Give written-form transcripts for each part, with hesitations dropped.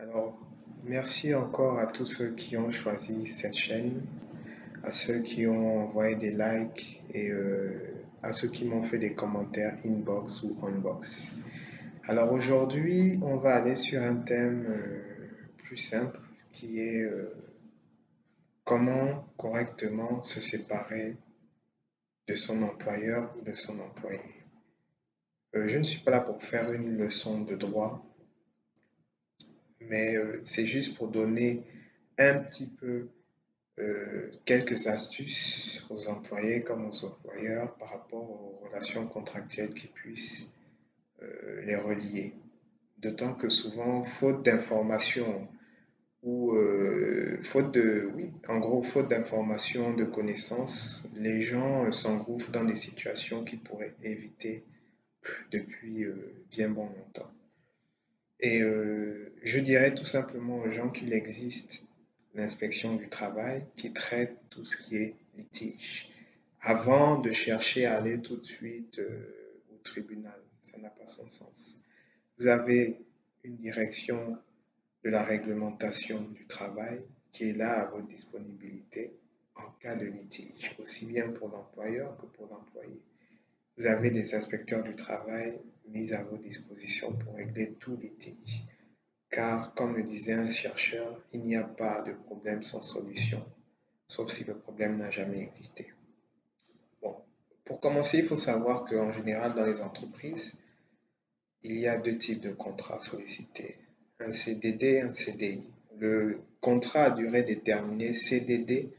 Alors, merci encore à tous ceux qui ont choisi cette chaîne, à ceux qui ont envoyé des likes et à ceux qui m'ont fait des commentaires inbox ou onbox. Alors aujourd'hui, on va aller sur un thème plus simple qui est comment correctement se séparer de son employeur ou de son employé. Je ne suis pas là pour faire une leçon de droit, mais c'est juste pour donner un petit peu quelques astuces aux employés comme aux employeurs par rapport aux relations contractuelles qui puissent les relier. D'autant que souvent, faute d'information ou oui, en gros, faute d'information, de connaissances, les gens s'engouffrent dans des situations qu'ils pourraient éviter depuis bien bon longtemps. Et je dirais tout simplement aux gens qu'il existe l'inspection du travail qui traite tout ce qui est litige avant de chercher à aller tout de suite au tribunal. Ça n'a pas son sens. Vous avez une direction de la réglementation du travail qui est là à votre disponibilité en cas de litige, aussi bien pour l'employeur que pour l'employé. Vous avez des inspecteurs du travail mis à votre disposition pour régler tout litige. Car, comme le disait un chercheur, il n'y a pas de problème sans solution, sauf si le problème n'a jamais existé. Bon, pour commencer, il faut savoir qu'en général, dans les entreprises, il y a deux types de contrats sollicités, un CDD et un CDI. Le contrat à durée déterminée CDD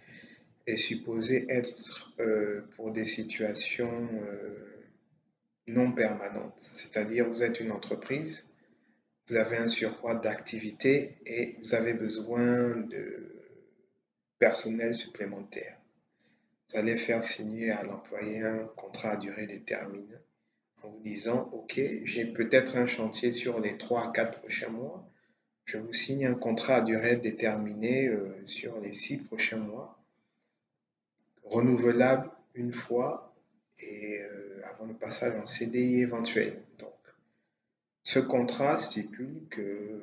est supposé être pour des situations non permanentes, c'est-à-dire vous êtes une entreprise, vous avez un surcroît d'activité et vous avez besoin de personnel supplémentaire. Vous allez faire signer à l'employé un contrat à durée déterminée en vous disant, OK, j'ai peut-être un chantier sur les 3 à 4 prochains mois. Je vous signe un contrat à durée déterminée sur les 6 prochains mois, renouvelable une fois et avant le passage en CDI éventuel. Donc, ce contrat stipule que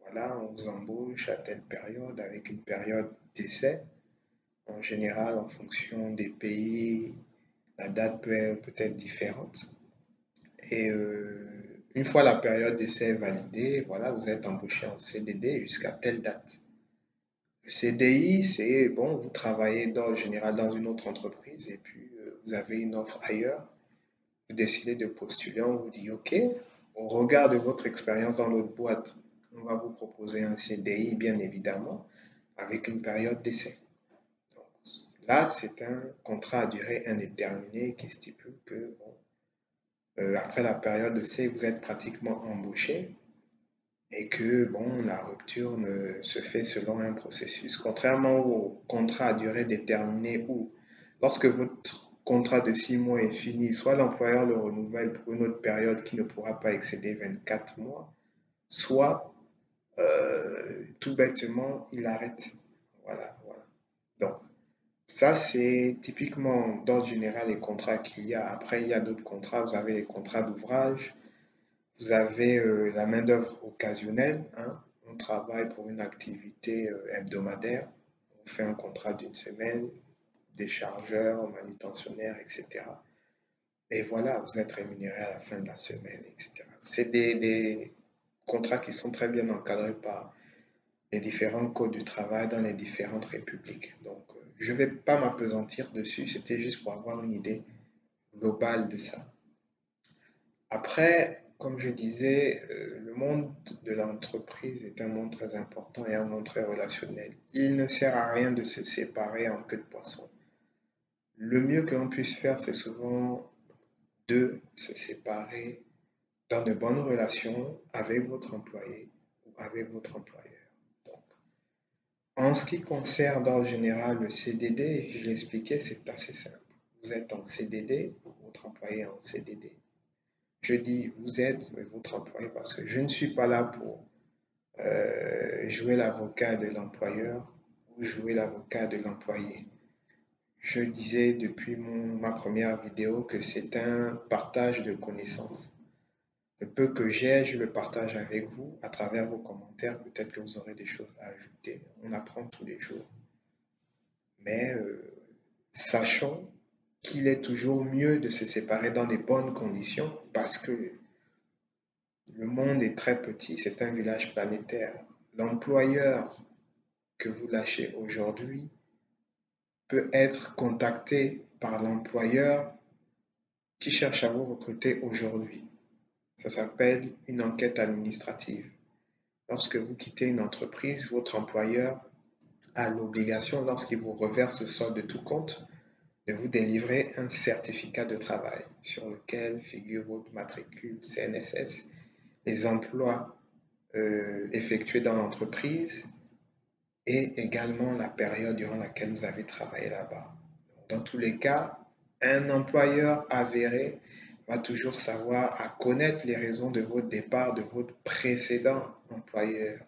voilà, on vous embauche à telle période avec une période d'essai. En général, en fonction des pays, la date peut être différente. Et une fois la période d'essai validée, voilà, vous êtes embauché en CDD jusqu'à telle date. Le CDI, c'est bon, vous travaillez en général dans une autre entreprise et puis vous avez une offre ailleurs. Vous décidez de postuler, on vous dit OK, au regard de votre expérience dans l'autre boîte, on va vous proposer un CDI, bien évidemment, avec une période d'essai. Donc, là, c'est un contrat à durée indéterminée qui stipule que bon, après la période d'essai, vous êtes pratiquement embauché et que bon, la rupture se fait selon un processus. Contrairement au contrat à durée déterminée où, lorsque votre contrat de 6 mois est fini, soit l'employeur le renouvelle pour une autre période qui ne pourra pas excéder 24 mois, soit tout bêtement, il arrête. Voilà, voilà. Donc, ça, c'est typiquement d'ordre général les contrats qu'il y a. Après, il y a d'autres contrats. Vous avez les contrats d'ouvrage, vous avez la main-d'œuvre occasionnelle, hein. On travaille pour une activité hebdomadaire. On fait un contrat d'une semaine, des chargeurs, manutentionnaires, etc. Et voilà, vous êtes rémunéré à la fin de la semaine, etc. C'est des contrats qui sont très bien encadrés par les différents codes du travail dans les différentes républiques. Donc, je ne vais pas m'appesantir dessus, c'était juste pour avoir une idée globale de ça. Après, comme je disais, le monde de l'entreprise est un monde très important et un monde très relationnel. Il ne sert à rien de se séparer en queue de poisson. Le mieux que l'on puisse faire, c'est souvent de se séparer dans de bonnes relations avec votre employé ou avec votre employeur. Donc, en ce qui concerne en général le CDD, je l'expliquais, c'est assez simple. Vous êtes en CDD, votre employé est en CDD. Je dis vous êtes votre employé parce que je ne suis pas là pour jouer l'avocat de l'employeur ou jouer l'avocat de l'employé. Je disais depuis ma première vidéo que c'est un partage de connaissances. Le peu que j'ai, je le partage avec vous à travers vos commentaires. Peut-être que vous aurez des choses à ajouter. On apprend tous les jours. Mais sachons qu'il est toujours mieux de se séparer dans des bonnes conditions parce que le monde est très petit, c'est un village planétaire. L'employeur que vous lâchez aujourd'hui peut être contacté par l'employeur qui cherche à vous recruter aujourd'hui. Ça s'appelle une enquête administrative. Lorsque vous quittez une entreprise, votre employeur a l'obligation, lorsqu'il vous reverse le solde de tout compte, de vous délivrer un certificat de travail sur lequel figure votre matricule CNSS, les emplois effectués dans l'entreprise et également la période durant laquelle vous avez travaillé là-bas. Dans tous les cas, un employeur avéré va toujours savoir à connaître les raisons de votre départ de votre précédent employeur.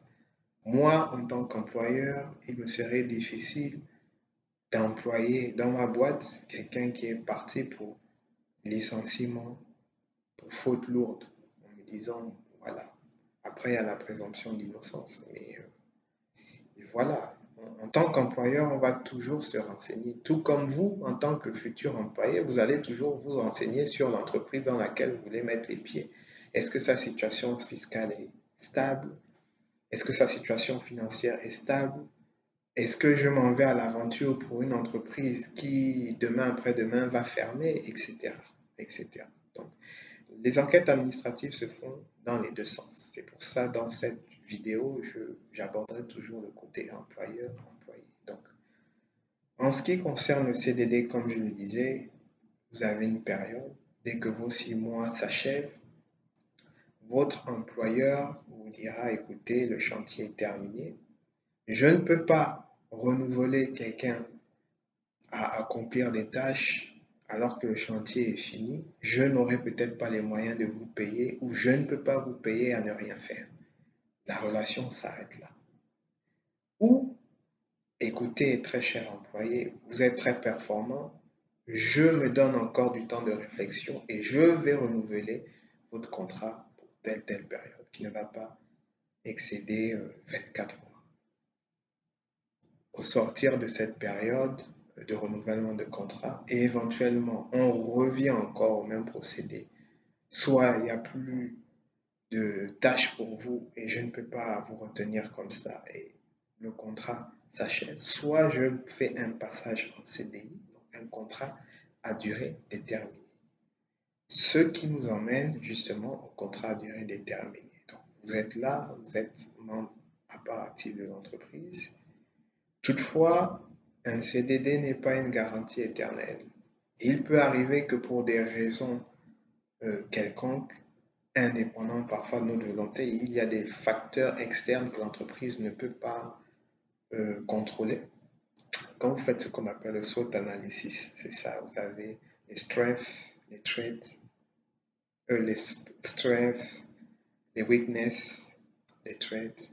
Moi, en tant qu'employeur, il me serait difficile d'employer dans ma boîte quelqu'un qui est parti pour licenciement, pour faute lourde, en me disant, voilà, après il y a la présomption d'innocence, mais voilà, en tant qu'employeur, on va toujours se renseigner. Tout comme vous, en tant que futur employé, vous allez toujours vous renseigner sur l'entreprise dans laquelle vous voulez mettre les pieds. Est-ce que sa situation fiscale est stable? Est-ce que sa situation financière est stable? Est-ce que je m'en vais à l'aventure pour une entreprise qui, demain après-demain, va fermer, etc., etc. Donc, les enquêtes administratives se font dans les deux sens. C'est pour ça, dans cette vidéo, j'aborderai toujours le côté employeur-employé. Donc, en ce qui concerne le CDD, comme je le disais, vous avez une période. Dès que vos 6 mois s'achèvent, votre employeur vous dira, écoutez, le chantier est terminé. Je ne peux pas renouveler quelqu'un à accomplir des tâches alors que le chantier est fini. Je n'aurai peut-être pas les moyens de vous payer ou je ne peux pas vous payer à ne rien faire. La relation s'arrête là. Ou, écoutez, très cher employé, vous êtes très performant, je me donne encore du temps de réflexion et je vais renouveler votre contrat pour telle période qui ne va pas excéder 24 mois. Au sortir de cette période de renouvellement de contrat et éventuellement on revient encore au même procédé, soit il n'y a plus de tâches pour vous et je ne peux pas vous retenir comme ça et le contrat s'achève, soit je fais un passage en CDI, donc un contrat à durée déterminée. Ce qui nous emmène justement au contrat à durée déterminée. Donc, vous êtes là, vous êtes membre à part active de l'entreprise. Toutefois, un CDD n'est pas une garantie éternelle. Il peut arriver que pour des raisons quelconques, indépendants parfois de notre volonté, il y a des facteurs externes que l'entreprise ne peut pas contrôler. Quand vous faites ce qu'on appelle le SWOT analysis, c'est ça, vous avez les strengths, les traits, les strengths, les weaknesses, les traits,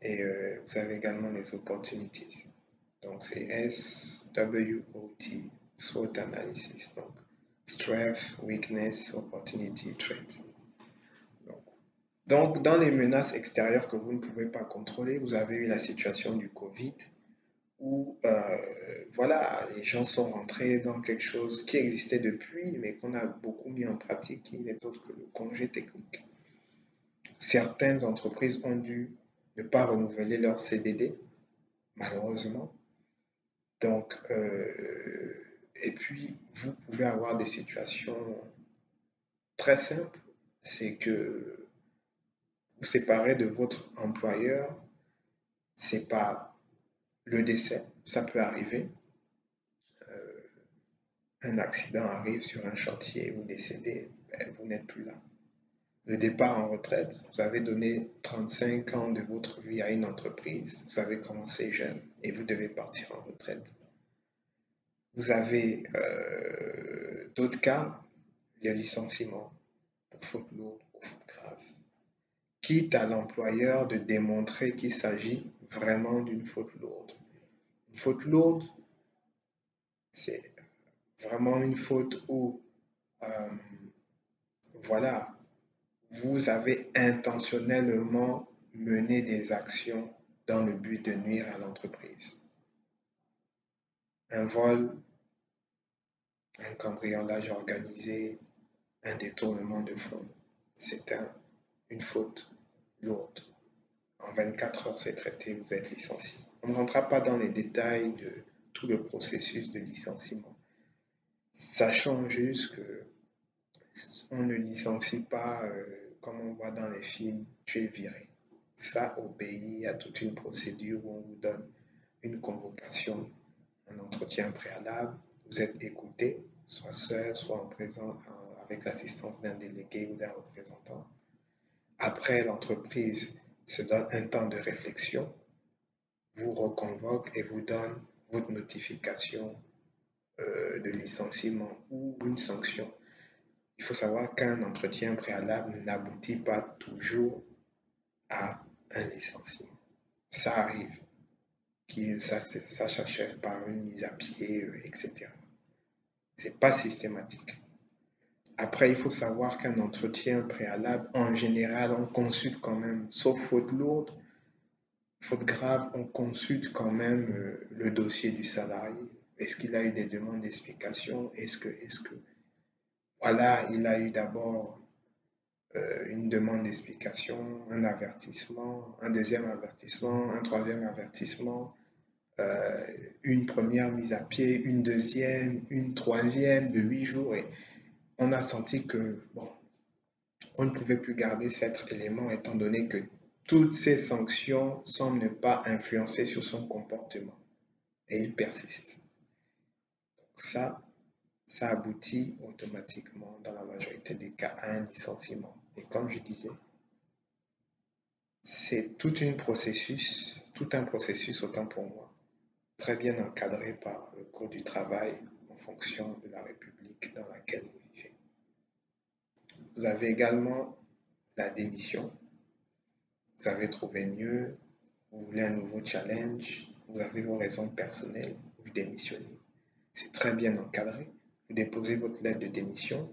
et vous avez également les opportunities. Donc c'est SWOT, SWOT analysis. Donc strength, weakness, opportunity, threat. Donc dans les menaces extérieures que vous ne pouvez pas contrôler, vous avez eu la situation du Covid où voilà, les gens sont rentrés dans quelque chose qui existait depuis, mais qu'on a beaucoup mis en pratique, qui n'est autre que le congé technique. Certaines entreprises ont dû ne pas renouveler leur CDD, malheureusement. Donc, et puis, vous pouvez avoir des situations très simples. C'est que vous séparez de votre employeur, c'est pas le décès, ça peut arriver. Un accident arrive sur un chantier, vous décédez, ben, vous n'êtes plus là. Le départ en retraite, vous avez donné 35 ans de votre vie à une entreprise, vous avez commencé jeune et vous devez partir en retraite. Vous avez d'autres cas, le licenciement pour faute lourde ou faute grave. Quitte à l'employeur de démontrer qu'il s'agit vraiment d'une faute lourde. Une faute lourde, c'est vraiment une faute où voilà, vous avez intentionnellement mené des actions dans le but de nuire à l'entreprise. Un vol, un cambriolage organisé, un détournement de fonds, c'est une faute lourde. En 24 heures, c'est traité, vous êtes licencié. On ne rentrera pas dans les détails de tout le processus de licenciement. Sachant juste que on ne licencie pas comme on voit dans les films, tu es viré. Ça, au pays, il y a toute une procédure où on vous donne une convocation, un entretien préalable. Vous êtes écouté, soit seul, soit en présent, avec l'assistance d'un délégué ou d'un représentant. Après, l'entreprise se donne un temps de réflexion, vous reconvoque et vous donne votre notification de licenciement ou une sanction. Il faut savoir qu'un entretien préalable n'aboutit pas toujours à un licenciement. Ça arrive, ça s'achève par une mise à pied, etc. C'est pas systématique. Après, il faut savoir qu'un entretien préalable, en général, on consulte quand même, sauf faute lourde, faute grave, on consulte quand même le dossier du salarié. Est-ce qu'il a eu des demandes d'explication? Voilà, il a eu d'abord une demande d'explication, un avertissement, un deuxième avertissement, un troisième avertissement, euh, une première mise à pied, une deuxième, une troisième de 8 jours. Et on a senti que, bon, on ne pouvait plus garder cet élément étant donné que toutes ces sanctions semblent ne pas influencer sur son comportement et il persiste. Ça, ça aboutit automatiquement, dans la majorité des cas, à un licenciement. Et comme je disais, c'est tout un processus, autant pour moi, très bien encadré par le Code du travail en fonction de la République dans laquelle vous vivez. Vous avez également la démission. Vous avez trouvé mieux, vous voulez un nouveau challenge, vous avez vos raisons personnelles, vous démissionnez. C'est très bien encadré. Vous déposez votre lettre de démission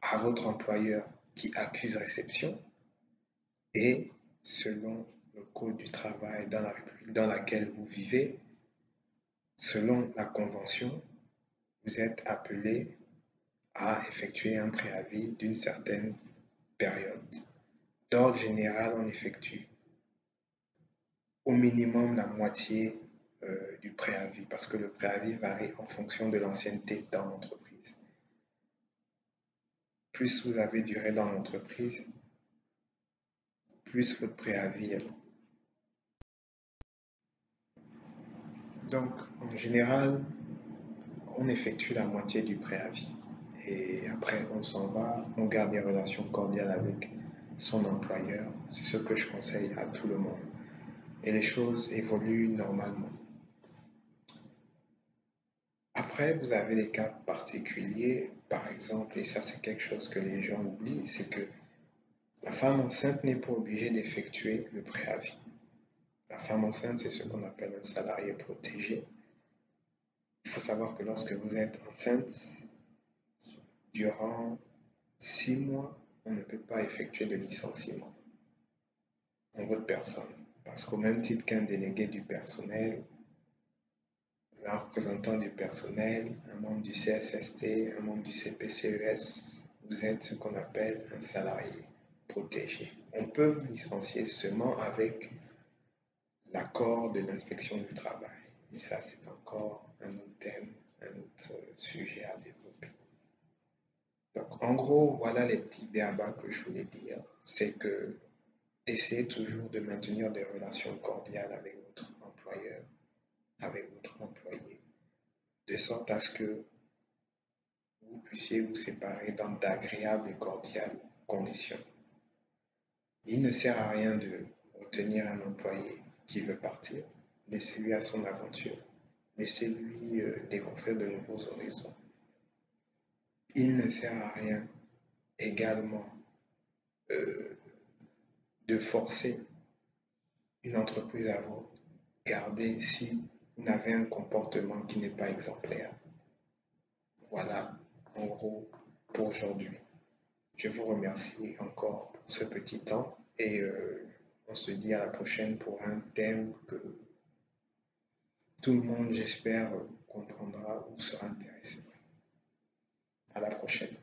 à votre employeur qui accuse réception et selon le Code du travail dans la République dans laquelle vous vivez, selon la convention, vous êtes appelé à effectuer un préavis d'une certaine période. D'ordre général, on effectue au minimum la moitié du préavis parce que le préavis varie en fonction de l'ancienneté dans l'entreprise. Plus vous avez duré dans l'entreprise, plus votre préavis est long. Donc, en général, on effectue la moitié du préavis. Et après, on s'en va, on garde des relations cordiales avec son employeur. C'est ce que je conseille à tout le monde. Et les choses évoluent normalement. Après, vous avez des cas particuliers, par exemple, et ça c'est quelque chose que les gens oublient, c'est que la femme enceinte n'est pas obligée d'effectuer le préavis. La femme enceinte, c'est ce qu'on appelle un salarié protégé. Il faut savoir que lorsque vous êtes enceinte, durant 6 mois, on ne peut pas effectuer de licenciement en votre personne. Parce qu'au même titre qu'un délégué du personnel, un représentant du personnel, un membre du CSST, un membre du CPCES, vous êtes ce qu'on appelle un salarié protégé. On peut vous licencier seulement avec l'accord de l'inspection du travail. Et ça, c'est encore un autre thème, un autre sujet à développer. Donc, en gros, voilà les petits béabas que je voulais dire. C'est que essayez toujours de maintenir des relations cordiales avec votre employeur, avec votre employé, de sorte à ce que vous puissiez vous séparer dans d'agréables et cordiales conditions. Il ne sert à rien de retenir un employé qui veut partir. Laissez-lui à son aventure. Laissez-lui découvrir de nouveaux horizons. Il ne sert à rien également de forcer une entreprise à vous garder si vous n'avez un comportement qui n'est pas exemplaire. Voilà, en gros, pour aujourd'hui. Je vous remercie encore pour ce petit temps et on se dit à la prochaine pour un thème que tout le monde, j'espère, comprendra ou sera intéressé. À la prochaine.